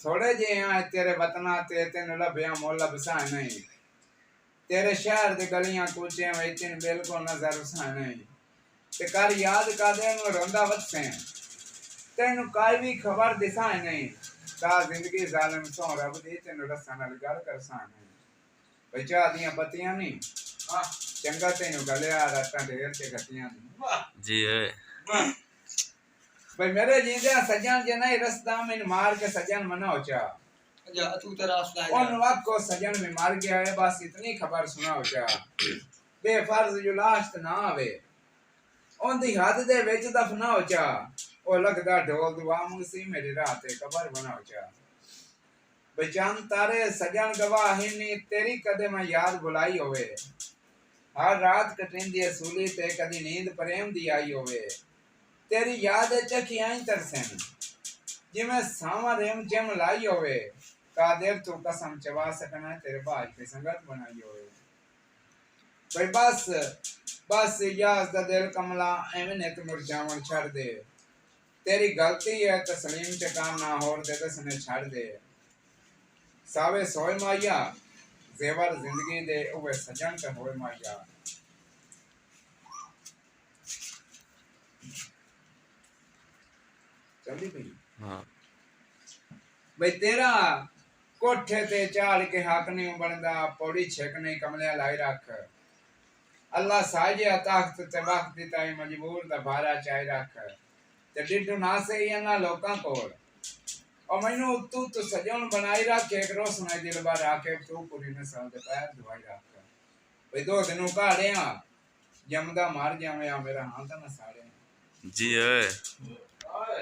थोड़े जे हैं तेरे वतना ते तेन लभया मोल बसा नहीं तेरे शहर दे गलियां कूचे में तेन बिल्कुल नजर बसा नहीं ते कर याद का दे रोंदा वसे तेन काई भी खबर दिसा नहीं ता जिंदगी जालिम सो रब दी तेन रसा नाल गल करसा नहीं बचा दियां पतियां नहीं हां चंगा तेन गले आ रातां ढेर ते गतियां जी है भाई मेरे जींदे सजन जे नहीं रस्ता में मार के सजन मना हो चा जा तू तेरा रास्ता है उन वक्त को सजन में मार गया है बस इतनी खबर सुना हो चा बेफर्ज जो लाश ना आवे ओंदी हद दे विच दफना हो चा ओ लगदा ढोल दुआ मुसी मेरी रात कबर बना हो चा बचान तारे सजन गवाही नी तेरी कदे मैं याद बुलाई होवे हर रात कटिंदी सूली ते कदी नींद प्रेम दी आई होवे तेरी याद चखियां तरसन जिमें सावा रेम जम लाई होवे कादेर तू कसम चबा सकना तेरे बाज की संगत बनाई होवे भाई बस यास दा दिल कमला एवें ने तू मुरझावन छड़ दे तेरी गलती है तस्लीम च काम ना होर दे तसने छड़ दे सावे सोए माया जेवर जिंदगी दे ओवे सजन ते होए माया चली भाई हाँ भाई तेरा कोठे ते चाल के हक नहीं बनदा पौड़ी छक नहीं कमलिया लाई रख अल्लाह साजे ताकत ते वक्त दी ताई मजबूर दा भारा चाय रख ते डिडू ना से ना लोकां कोल और मैनू तू तो सजन बनाई रख एक रोज सुनाई दिल बार आके तू पूरी न साल दे पैर दवाई रख भाई दो दिनों काढ़े हां जमदा मार जावे मेरा हाथ ना साड़े जी है